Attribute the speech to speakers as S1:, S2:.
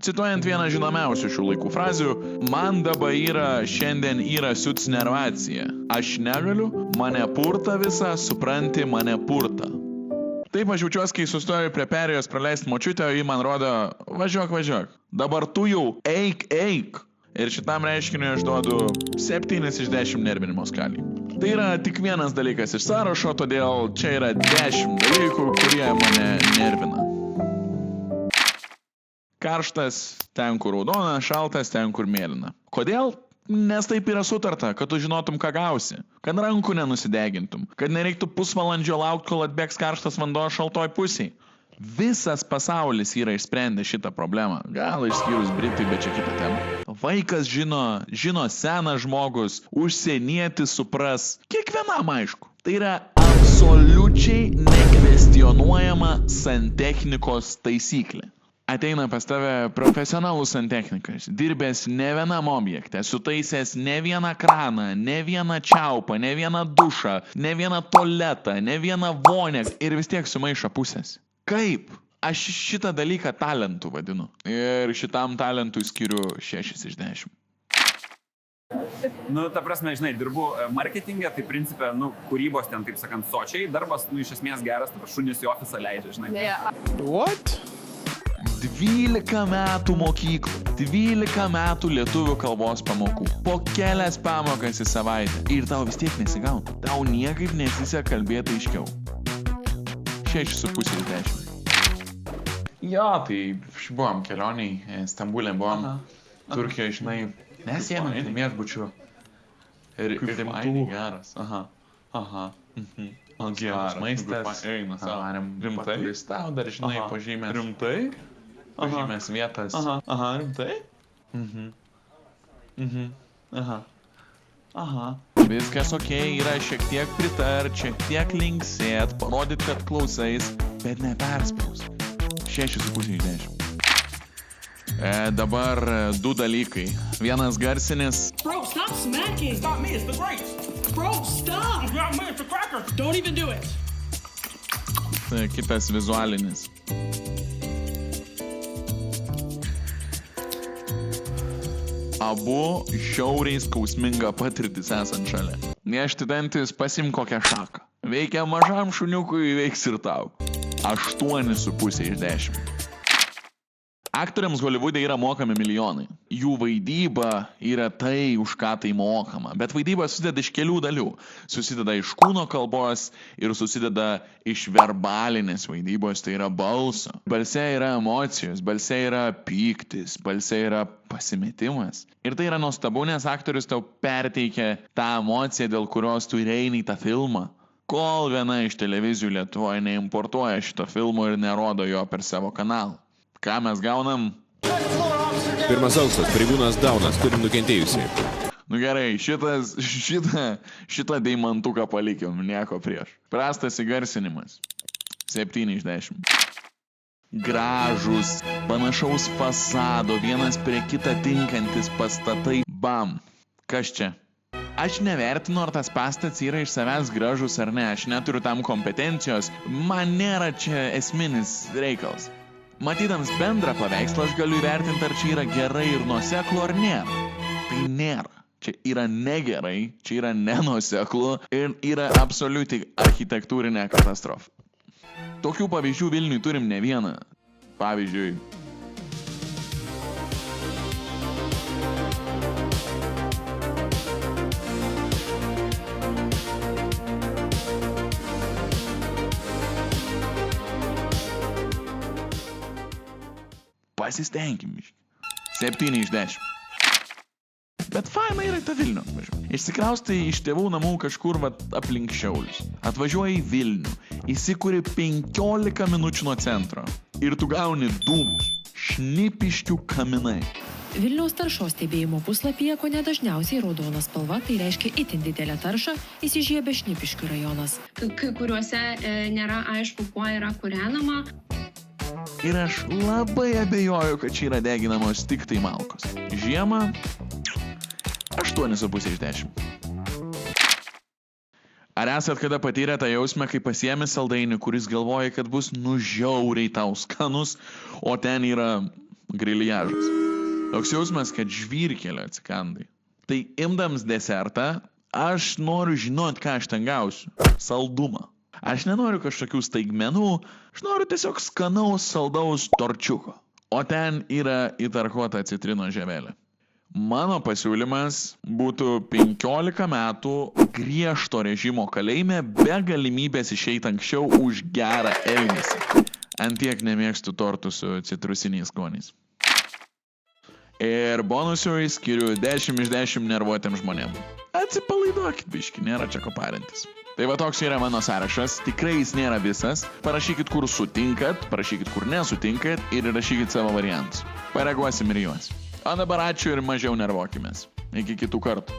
S1: Cituojant vieną žinomiausių šių laikų frazių, man dabar šiandien yra sucnervacija. Aš negaliu, mane purta visą, supranti, mane purta. Taip aš jaučiuosi, kai sustoju prie perėjos praleisti močiutę, o ji man rodo, važiuok. Dabar tu jau eik. Ir šitam reiškiniui aš duodu 7 iš 10 nervinimo skalį. Tai yra tik vienas dalykas iš sąrašo, todėl čia yra 10 dalykų, kurie mane nervina. Karštas ten, kur raudona, šaltas ten, kur mėlyna. Kodėl? Nes taip yra sutarta, kad tu žinotum, ką gausi. Kad rankų nenusidegintum. Kad nereiktų pusvalandžio laukti, kol atbėgs karštas vanduo šaltoj pusėj. Visas pasaulis yra išsprendę šitą problemą. Gal išskyrus Britai, bet čia kita tema. Vaikas žino senas žmogus, užsienietis supras. Kiekvienam aišku. Tai yra absoliučiai nekvestionuojama santechnikos taisyklė. Ateina pas tave profesionalus santechnikas, dirbęs ne vienam objekte, sutaisęs ne vieną kraną, ne vieną čiaupą, ne vieną dušą, ne vieną tualetą, ne vieną vonę ir vis tiek sumaišo pusės. Kaip? Aš šitą dalyką talentu vadinu. Ir šitam talentui skiriu 6 iš 10.
S2: Ta prasme, žinai, dirbu marketingė, tai principė, kūrybos ten, taip sakant, sočiai, darbas, iš esmės geras, tai šunis į ofisą leidžia, žinai.
S3: Yeah.
S1: What? 12 metų mokyklų, 12 metų lietuvių kalbos pamokų, po kelias pamokas į savaitę ir tau vis tiek nesigauna. Tau niekaip nesiseka kalbėti aiškiau. 6,5 iš 10. Jo, tai buvom kelioniai, Stambulė buvom, Turkijoje, žinai, mes ėmėm į viešbučių ir rimtai geras. Geras maistas, rimtai, tau dar, žinai, pažymės. Rimtai? Pažymės vietas. Rimtai? Viskas okei, yra šiek tiek pritart, šiek tiek linksėt, parodyt, kad klausais, bet neperspaus. 6,5 iš 10. Dabar 2 dalykai. Vienas garsinis.
S4: Bro, stop smacking!
S5: It's not me, it's the grapes!
S4: Bro, stop!
S5: It's not me, it's the cracker!
S4: Don't even do it!
S1: Kitas vizualinis. Abu žiauriai skausminga patirtis esant šalia. Niežti dantis, pasim kokią šaką. Veikia mažam šuniukui, veiks ir tau. 8,5 iš 10. Aktoriams Holivude yra mokami milijonai. Jų vaidyba yra tai, už ką tai mokama. Bet vaidyba susideda iš kelių dalių. Susideda iš kūno kalbos ir susideda iš verbalinės vaidybos, tai yra balso. Balse yra emocijos, balse yra pyktis, balse yra pasimetimas. Ir tai yra nuostabu, nes aktorius tau perteikia tą emociją, dėl kurios tu ir eini į tą filmą. Kol viena iš televizijų Lietuvoje neimportuoja šito filmo ir nerodo jo per savo kanalą. Ką mes gaunam?
S6: Pirmas aukštas, pareigūnas Daunas, turim nukentėjusiai.
S1: Gerai, šitą deimantuką palikim, nieko prieš. Prastas įgarsinimas. 7 iš 10. Gražus, panašaus fasado, vienas prie kitą tinkantis pastatai. Bam. Kas čia? Aš nevertinu, ar tas pastatas yra iš savęs gražus ar ne. Aš neturiu tam kompetencijos. Man nėra čia esminis reikalas. Matydams bendrą paveikslą, aš galiu įvertinti, ar čia yra gerai ir nuoseklu, ar nėra. Tai nėra. Čia yra negerai, čia yra nenuoseklu ir yra absoliuti architektūrinė katastrofa. Tokių pavyzdžių Vilniui turim ne vieną. Pavyzdžiui, pasistengim. 7 iš 10. Bet faina yra tą Vilnių atvažiuoti. Išsikraustai iš tėvų namų kažkur aplink Šiaulius. Atvažiuoji į Vilnių, įsikuri 15 minučių nuo centro. Ir tu gauni dūmus. Šnipiškių kaminai.
S7: Vilniaus taršos stebėjimo puslapyje kone dažniausiai raudona spalva, tai reiškia itin didelę taršą, įsižiebė Šnipiškių rajonas.
S8: Kai kuriuose nėra aišku, kuo yra kūrenama.
S1: Ir aš labai abejoju, kad čia yra deginamos tik tai malkos. Žiemą 8,5 iš 10. Ar esat kada patyrę tą jausmą, kai pasiemi saldainį, kuris galvoja, kad bus žiauriai tau skanus, o ten yra griliažas. Toks jausmas, kad žvyrkelio atsikandai. Tai imdams desertą, aš noriu žinot, ką aš ten gausiu. Saldumą. Aš nenoriu kažkokių staigmenų, aš noriu tiesiog skanaus saldaus torčiuko. O ten yra įtarkuota citrino žievelė. Mano pasiūlymas būtų 15 metų griežto režimo kalėjime be galimybės išeiti anksčiau už gerą elgesį. Antiek nemėgstu tortų su citrusiniais skoniais. Ir bonusui skiriu 10 iš 10 nervuotėm žmonėm. Atsipalaiduokit biški, nėra čia ko parintis. Tai va toks yra mano sąrašas, tikrai jis nėra visas. Parašykit, kur sutinkat, parašykit, kur nesutinkat ir rašykit savo variantus. Pareaguosim ir juos. O dabar ačiū ir mažiau nervuokimės. Iki kitų kartų.